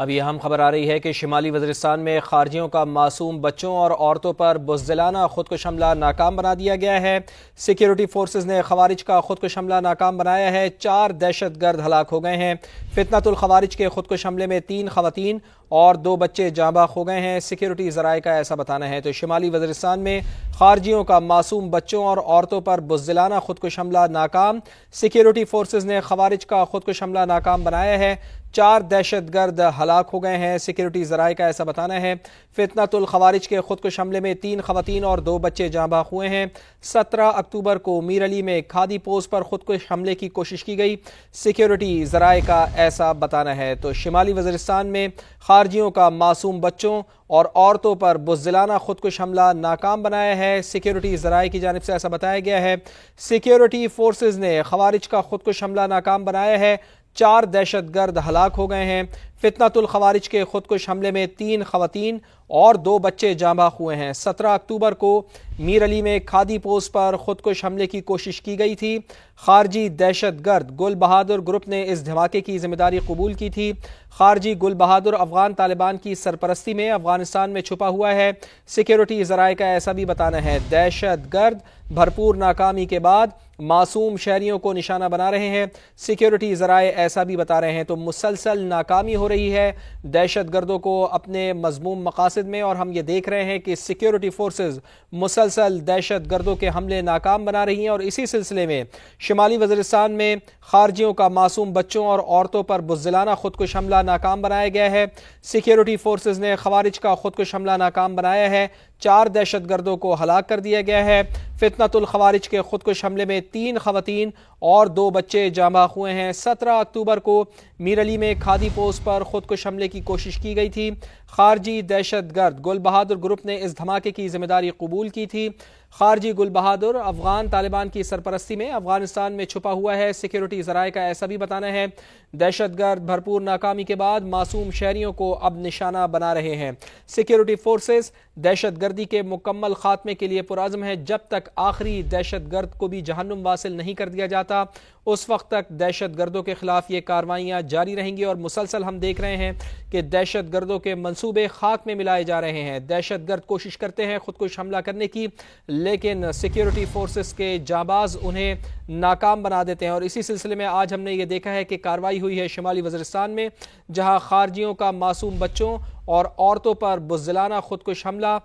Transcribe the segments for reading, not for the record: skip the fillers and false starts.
ابھی اہم خبر آ رہی ہے کہ شمالی وزیرستان میں خارجیوں کا معصوم بچوں اور عورتوں پر بزدلانہ خودکش حملہ ناکام بنا دیا گیا ہے۔ سیکیورٹی فورسز نے خوارج کا خودکش حملہ ناکام بنایا ہے۔ 4 دہشت گرد ہلاک ہو گئے ہیں۔ فتنۃ الخوارج کے خودکش حملے میں 3 خواتین اور 2 بچے جاں بحق ہو گئے ہیں۔ سیکیورٹی ذرائع کا ایسا بتانا ہے تو شمالی وزیرستان میں خارجیوں کا معصوم بچوں اور عورتوں پر بزدلانہ خودکش حملہ ناکام۔ سیکیورٹی فورسز نے خوارج کا خودکش حملہ ناکام بنایا ہے۔ 4 دہشت گرد ہلاک ہو گئے ہیں۔ سیکیورٹی ذرائع کا ایسا بتانا ہے فتنۃ الخوارج کے خودکش حملے میں 3 خواتین اور 2 بچے جاں بحق ہوئے ہیں۔ 17 اکتوبر کو میر علی میں کھادی پوسٹ پر خودکش حملے کی کوشش کی گئی۔ سیکیورٹی ذرائع کا ایسا بتانا ہے تو شمالی وزیرستان میں خارجیوں کا معصوم بچوں اور عورتوں پر بزدلانہ خودکش حملہ ناکام بنایا ہے۔ سیکیورٹی ذرائع کی جانب سے ایسا بتایا گیا ہے سیکیورٹی فورسز نے خوارج کا خودکش حملہ ناکام بنایا ہے۔ 4 دہشت گرد ہلاک ہو گئے ہیں۔ فتنۃ الخوارج کے خودکش حملے میں 3 خواتین اور 2 بچے جاں بحق ہوئے ہیں۔ 17 اکتوبر کو میر علی میں کھادی پوسٹ پر خودکش حملے کی کوشش کی گئی تھی۔ خارجی دہشت گرد گل بہادر گروپ نے اس دھماکے کی ذمہ داری قبول کی تھی۔ خارجی گل بہادر افغان طالبان کی سرپرستی میں افغانستان میں چھپا ہوا ہے۔ سیکیورٹی ذرائع کا ایسا بھی بتانا ہے دہشت گرد بھرپور ناکامی کے بعد معصوم شہریوں کو نشانہ بنا رہے ہیں۔ سیکیورٹی ذرائع ایسا بھی بتا رہے ہیں تو مسلسل ناکامی ہو رہی ہے دہشت گردوں کو اپنے مذموم مقاصد میں، اور ہم یہ دیکھ رہے ہیں کہ سیکیورٹی فورسز مسلسل دہشت گردوں کے حملے ناکام بنا رہی ہیں، اور اسی سلسلے میں شمالی وزیرستان میں خارجیوں کا معصوم بچوں اور عورتوں پر بزدلانہ خودکش حملہ ناکام بنایا گیا ہے۔ سیکیورٹی فورسز نے خوارج کا خودکش حملہ ناکام بنایا ہے۔ 4 دہشت گردوں کو ہلاک کر دیا گیا ہے۔ فتنۃ الخوارج کے خودکش حملے میں 3 خواتین اور 2 بچے جاں بحق ہوئے ہیں۔ 17 اکتوبر کو میر علی میں کھادی پوسٹ پر خودکش حملے کی کوشش کی گئی تھی۔ خارجی دہشت گرد گل بہادر گروپ نے اس دھماکے کی ذمہ داری قبول کی تھی۔ خارجی گل بہادر افغان طالبان کی سرپرستی میں افغانستان میں چھپا ہوا ہے۔ سیکیورٹی ذرائع کا ایسا بھی بتانا ہے دہشت گرد بھرپور ناکامی کے بعد معصوم شہریوں کو اب نشانہ بنا رہے ہیں۔ سیکیورٹی فورسز دہشت گردی کے مکمل خاتمے کے لیے پرعزم ہے۔ جب تک آخری دہشت گرد کو بھی جہنم واصل نہیں کر دیا جاتا اس وقت تک دہشت گردوں کے خلاف یہ کارروائیاں جاری رہیں گی، اور مسلسل ہم دیکھ رہے ہیں کہ دہشت گردوں کے منصوبے خاک میں ملائے جا رہے ہیں۔ دہشت گرد کوشش کرتے ہیں خودکش حملہ کرنے کی، لیکن سیکیورٹی فورسز کے جانباز انہیں ناکام بنا دیتے ہیں، اور اسی سلسلے میں آج ہم نے یہ دیکھا ہے کہ کارروائی ہوئی ہے شمالی وزیرستان میں، جہاں خارجیوں کا معصوم بچوں اور عورتوں پر بزدلانہ خودکش حملہ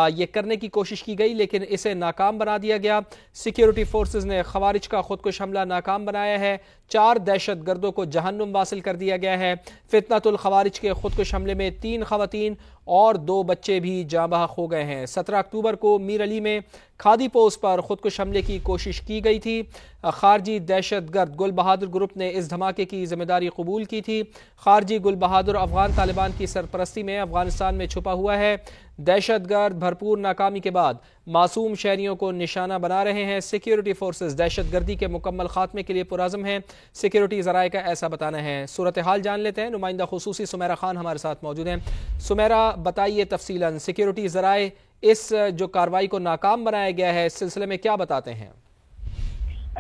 یہ کرنے کی کوشش کی گئی، لیکن اسے ناکام بنا دیا گیا۔ سیکیورٹی فورسز نے خوارج کا خودکش حملہ ناکام بنایا ہے۔ 4 دہشت گردوں کو جہنم واصل کر دیا گیا ہے۔ فتنۃ الخوارج کے خودکش حملے میں 3 خواتین اور 2 بچے بھی جاں بحق ہو گئے ہیں۔ 17 اکتوبر کو میر علی میں کھادی پوسٹ پر خودکش حملے کی کوشش کی گئی تھی۔ خارجی دہشت گرد گل بہادر گروپ نے اس دھماکے کی ذمہ داری قبول کی تھی۔ خارجی گل بہادر افغان طالبان کی سرپرستی میں افغانستان میں چھپا ہوا ہے۔ دہشت گرد بھرپور ناکامی کے بعد معصوم شہریوں کو نشانہ بنا رہے ہیں۔ سیکیورٹی فورسز دہشت گردی کے مکمل خاتمے کے لیے پرعزم ہیں۔ سیکیورٹی ذرائع کا ایسا بتانا ہے۔ صورتحال جان لیتے ہیں، نمائندہ خصوصی سمیرہ خان ہمارے ساتھ موجود ہیں۔ سمیرہ، بتائیے تفصیلاً سیکیورٹی ذرائع اس جو کارروائی کو ناکام بنایا گیا ہے اس سلسلے میں کیا بتاتے ہیں؟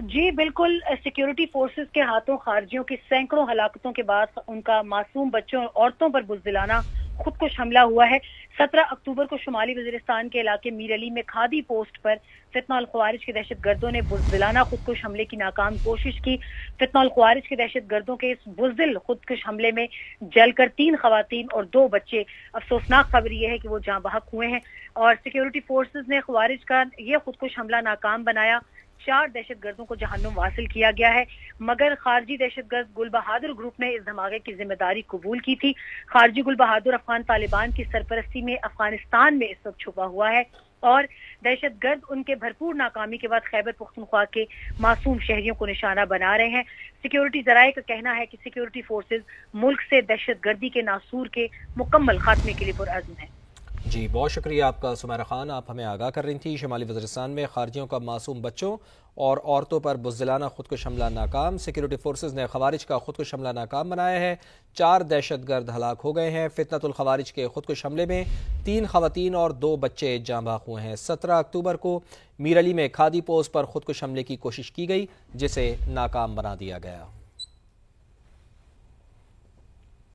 جی بالکل، سیکیورٹی فورسز کے ہاتھوں خارجیوں کی سینکڑوں ہلاکتوں کے بعد ان کا معصوم بچوں اور عورتوں پر بزدلانہ خودکش حملہ ہوا ہے۔ 17 اکتوبر کو شمالی وزیرستان کے علاقے میر علی میں کھادی پوسٹ پر فتنہ الخوارج کے دہشت گردوں نے بزدلانہ خودکش حملے کی ناکام کوشش کی۔ فتنہ الخوارج کے دہشت گردوں کے اس بزدل خودکش حملے میں جل کر 3 خواتین اور 2 بچے، افسوسناک خبر یہ ہے کہ وہ جاں بحق ہوئے ہیں، اور سیکیورٹی فورسز نے خوارج کا یہ خودکش حملہ ناکام بنایا۔ 4 دہشت گردوں کو جہنم واصل کیا گیا ہے، مگر خارجی دہشت گرد گل بہادر گروپ نے اس دھماکے کی ذمہ داری قبول کی تھی۔ خارجی گل بہادر افغان طالبان کی سرپرستی میں افغانستان میں اس وقت چھپا ہوا ہے، اور دہشت گرد ان کے بھرپور ناکامی کے بعد خیبر پختونخوا کے معصوم شہریوں کو نشانہ بنا رہے ہیں۔ سیکیورٹی ذرائع کا کہنا ہے کہ سیکیورٹی فورسز ملک سے دہشت گردی کے ناسور کے مکمل خاتمے کے لیے پرعزم ہیں۔ جی بہت شکریہ آپ کا سمیرہ خان، آپ ہمیں آگاہ کر رہی تھیں۔ شمالی وزیرستان میں خارجیوں کا معصوم بچوں اور عورتوں پر بزدلانہ خودکش حملہ ناکام۔ سیکیورٹی فورسز نے خوارج کا خودکش حملہ ناکام بنایا ہے۔ 4 دہشت گرد ہلاک ہو گئے ہیں۔ فتنۃ الخوارج کے خودکش حملے میں 3 خواتین اور 2 بچے جاں بحق ہوئے ہیں۔ 17 اکتوبر کو میر علی میں کھادی پوسٹ پر خودکش حملے کی کوشش کی گئی، جسے ناکام بنا دیا گیا۔